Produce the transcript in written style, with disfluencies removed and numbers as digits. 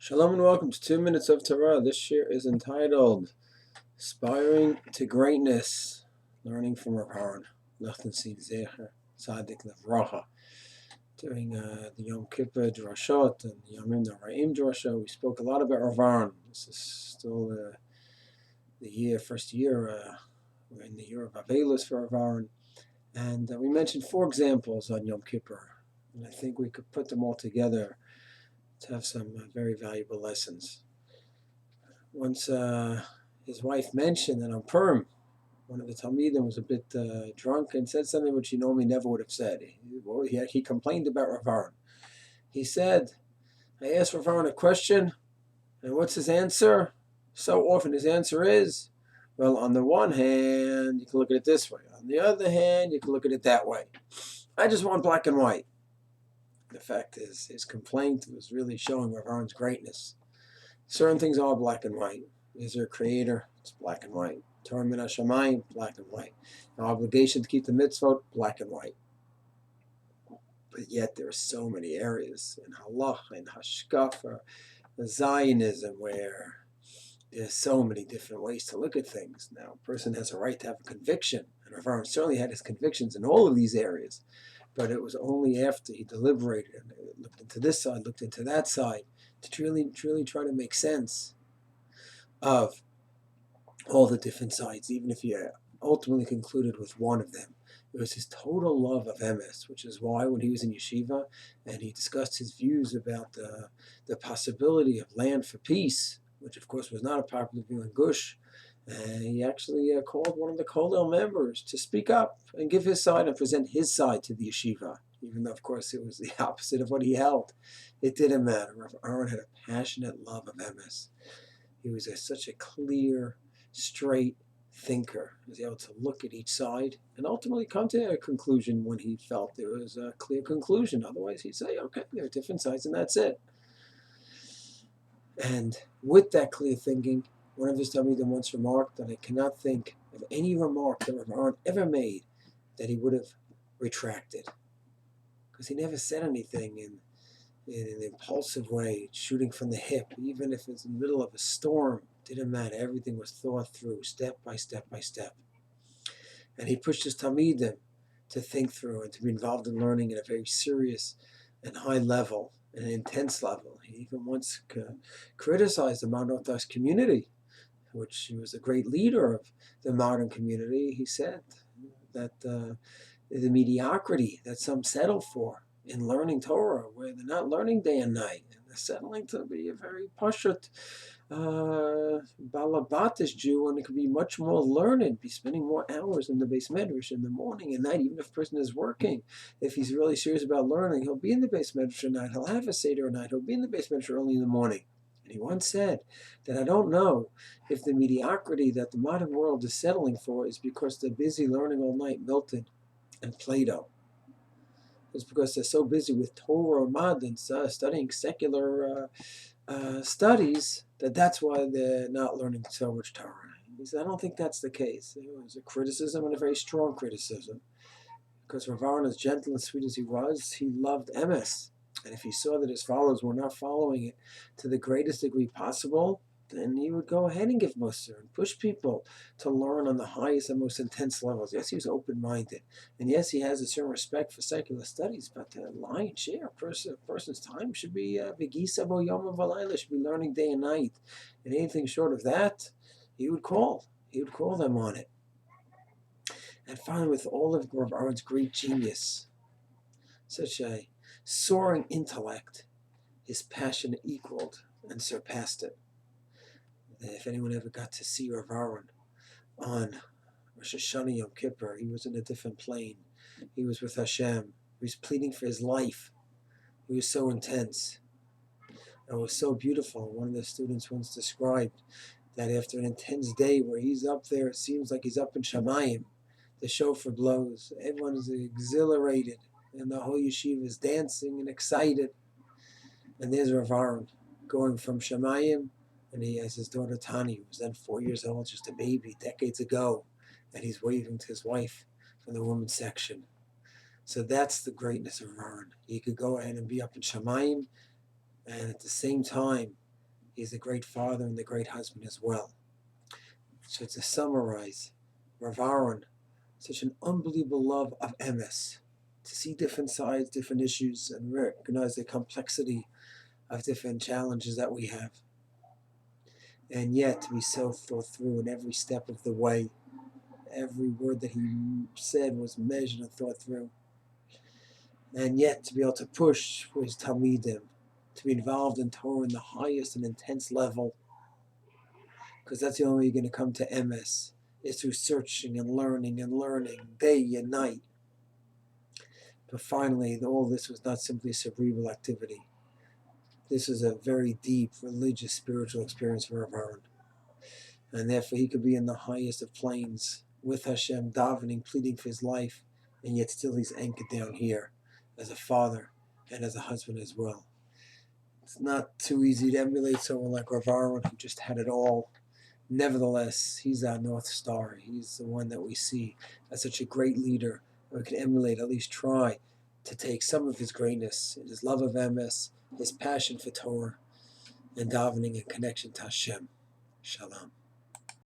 Shalom and welcome to 2 Minutes of Torah. This year is entitled Aspiring to Greatness, Learning from Rav Aharon Lichtenstien ZT during the Yom Kippur Drashot and the Yomim Noraim Drasha. We spoke a lot about Rav Aharon. This is still the first year, we're in the year of Avelis for Rav Aharon. And we mentioned 4 examples on Yom Kippur. And I think we could put them all together to have some very valuable lessons. Once his wife mentioned that on Purim, one of the Talmidim was a bit drunk and said something which he normally never would have said. He complained about Rav Aharon. He said, I asked Rav Aharon a question, and what's his answer? So often his answer is, well, on the one hand, you can look at it this way. On the other hand, you can look at it that way. I just want black and white. The fact is, his complaint was really showing Rav Aharon's greatness. Certain things are black and white. Is there a creator? It's black and white. Torah min hashamayim, black and white. An obligation to keep the mitzvot, black and white. But yet there are so many areas in halach, in hashkafa, Zionism, where there's so many different ways to look at things. Now, a person has a right to have a conviction, and Rav Aharon certainly had his convictions in all of these areas. But it was only after he deliberated and looked into this side, looked into that side, to truly try to make sense of all the different sides, even if he ultimately concluded with one of them. It was his total love of emes, which is why when he was in yeshiva and he discussed his views about the possibility of land for peace, which of course was not a popular view in Gush, he actually called one of the Kollel members to speak up and give his side and present his side to the yeshiva, even though, of course, it was the opposite of what he held. It didn't matter. Rav Aharon had a passionate love of emes. He was such a clear, straight thinker. He was able to look at each side and ultimately come to a conclusion when he felt there was a clear conclusion. Otherwise, he'd say, okay, there are different sides and that's it. And with that clear thinking, one of his Talmidim once remarked that I cannot think of any remark that Rav Aharon ever made that he would have retracted. Because he never said anything in an impulsive way, shooting from the hip, even if it's in the middle of a storm. Didn't matter. Everything was thought through, step by step by step. And he pushed his Talmidim to think through and to be involved in learning at a very serious and high level, an intense level. He even once criticized the Modern Orthodox community, which he was a great leader of the modern community. He said that the mediocrity that some settle for in learning Torah, where they're not learning day and night, and they're settling to be a very pashut, balabatish Jew, and it could be much more learned, be spending more hours in the Beis Medrash in the morning and night, even if a person is working. If he's really serious about learning, he'll be in the Beis Medrash at night, he'll have a Seder at night, he'll be in the Beis Medrash early in the morning. And he once said that I don't know if the mediocrity that the modern world is settling for is because they're busy learning all night Milton and Plato. It's because they're so busy with Torah or Mad and studying secular studies that's why they're not learning so much Torah. He said, I don't think that's the case. It was a criticism and a very strong criticism. Because Rav Aharon, as gentle and sweet as he was, he loved emes. And if he saw that his followers were not following it to the greatest degree possible, then he would go ahead and give mussar and push people to learn on the highest and most intense levels. Yes, he was open-minded. And yes, he has a certain respect for secular studies, but the lion's share of a person's time should be Begisa bo yom v'layla, should be learning day and night. And anything short of that, he would call them on it. And finally, with all of Rav Aharon's great genius, such a soaring intellect, his passion equaled and surpassed it. If anyone ever got to see Rav Aharon on Rosh Hashanah Yom Kippur, he was in a different plane. He was with Hashem. He was pleading for his life. He was so intense. It was so beautiful. One of the students once described that after an intense day where he's up there, it seems like he's up in Shamayim. The shofar blows. Everyone is exhilarated. And the whole yeshiva is dancing and excited. And there's Rav Aharon going from Shamayim, and he has his daughter Tani, who was then 4 years old, just a baby, decades ago, and he's waving to his wife from the women's section. So that's the greatness of Rav Aharon. He could go ahead and be up in Shamayim, and at the same time, He's a great father and a great husband as well. So to summarize, Rav Aharon, such an unbelievable love of emes, to see different sides, different issues, and recognize the complexity of different challenges that we have. And yet to be so thought through in every step of the way. Every word that he said was measured and thought through. And yet to be able to push for his Talmidim, to be involved in Torah in the highest and intense level, because that's the only way you're going to come to emes, is through searching and learning day and night. But finally, all this was not simply a cerebral activity. This was a very deep religious, spiritual experience for Rav Aharon. And therefore he could be in the highest of planes with Hashem, davening, pleading for his life, and yet still he's anchored down here as a father and as a husband as well. It's not too easy to emulate someone like Rav Aharon who just had it all. Nevertheless, he's our North Star. He's the one that we see as such a great leader. We can emulate, at least try, to take some of his greatness, his love of emes, his passion for Torah, and davening and connection to Hashem. Shalom.